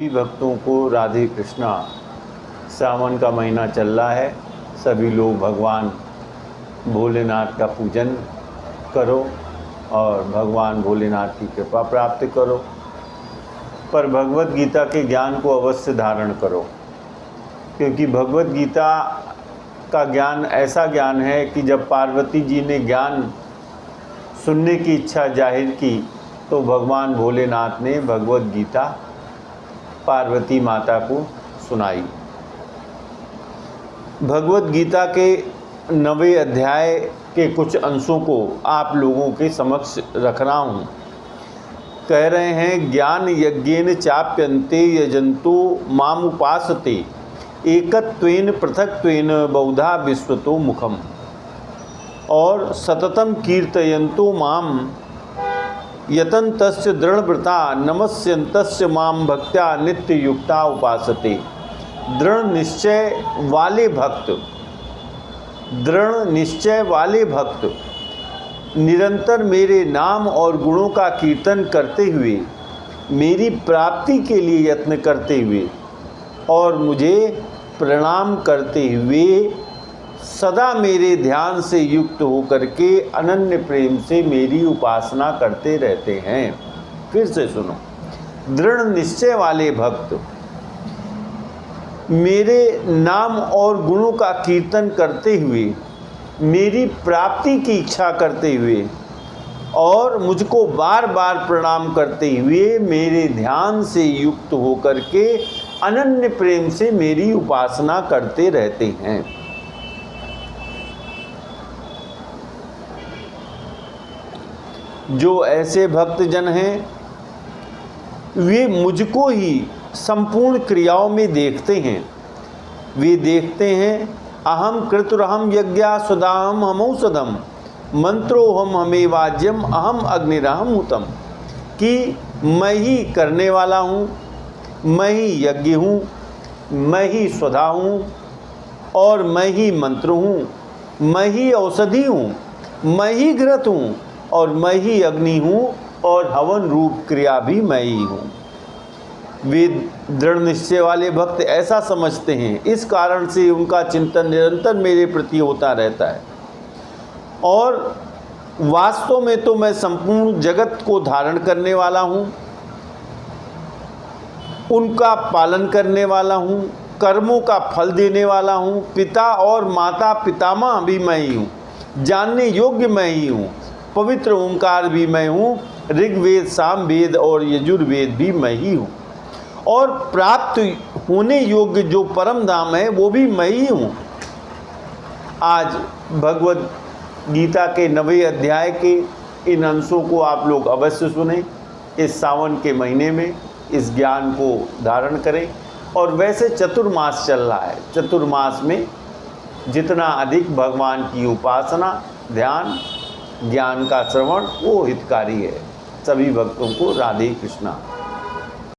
सभी भक्तों को राधे कृष्णा। सावन का महीना चल रहा है। सभी लोग भगवान भोलेनाथ का पूजन करो और भगवान भोलेनाथ की कृपा प्राप्त करो। पर भगवत गीता के ज्ञान को अवश्य धारण करो, क्योंकि भगवत गीता का ज्ञान ऐसा ज्ञान है कि जब पार्वती जी ने ज्ञान सुनने की इच्छा जाहिर की तो भगवान भोलेनाथ ने भगवत गीता पार्वती माता को सुनाई। भगवत गीता के 9वें अध्याय के कुछ अंशों को आप लोगों के समक्ष रख रहा हूँ। कह रहे हैं, ज्ञान यज्ञेन चाप्यन्ते यजन्तो मामुपासते एकत्वेन पृथक्त्वेन बहुधा विश्वतो मुखम और सततम कीर्तयन्तो माम यतन्तस्य दृढ़व्रता नमस्यन्तस्य माम भक्त्या नित्य युक्ता उपासते। दृढ़ निश्चय वाले भक्त निरंतर मेरे नाम और गुणों का कीर्तन करते हुए, मेरी प्राप्ति के लिए यत्न करते हुए और मुझे प्रणाम करते हुए सदा मेरे ध्यान से युक्त होकर के अनन्य प्रेम से मेरी उपासना करते रहते हैं। फिर से सुनो, दृढ़ निश्चय वाले भक्त मेरे नाम और गुणों का कीर्तन करते हुए, मेरी प्राप्ति की इच्छा करते हुए और मुझको बार बार प्रणाम करते हुए मेरे ध्यान से युक्त होकर के अनन्य प्रेम से मेरी उपासना करते रहते हैं। जो ऐसे भक्तजन हैं वे मुझको ही संपूर्ण क्रियाओं में देखते हैं। वे देखते हैं, अहम कृतुरहम यज्ञा सुदाहम हमौषधम मंत्रोहम हमें वाज्यम अहम अग्निरहम हुतम, कि मैं ही करने वाला हूँ, मैं ही यज्ञ हूँ, मैं ही स्वधा हूँ और मैं ही मंत्र हूँ, मैं ही औषधि हूँ, मैं ही घृत हूँ और मैं ही अग्नि हूँ और हवन रूप क्रिया भी मैं ही हूँ। वे दृढ़ निश्चय वाले भक्त ऐसा समझते हैं, इस कारण से उनका चिंतन निरंतर मेरे प्रति होता रहता है। और वास्तव में तो मैं संपूर्ण जगत को धारण करने वाला हूँ, उनका पालन करने वाला हूँ, कर्मों का फल देने वाला हूँ, पिता और माता पितामह भी मैं ही हूँ, जानने योग्य मैं ही हूँ, पवित्र ओंकार भी मैं हूँ, ऋग्वेद सामवेद और यजुर्वेद भी मैं ही हूँ, और प्राप्त होने योग्य जो परम धाम है वो भी मैं ही हूँ। आज भगवत गीता के 9वें अध्याय के इन अंशों को आप लोग अवश्य सुने। इस सावन के महीने में इस ज्ञान को धारण करें। और वैसे चतुर्मास चल रहा है, चतुर्मास में जितना अधिक भगवान की उपासना, ध्यान, ज्ञान का श्रवण वो हितकारी है। सभी भक्तों को राधे कृष्णा।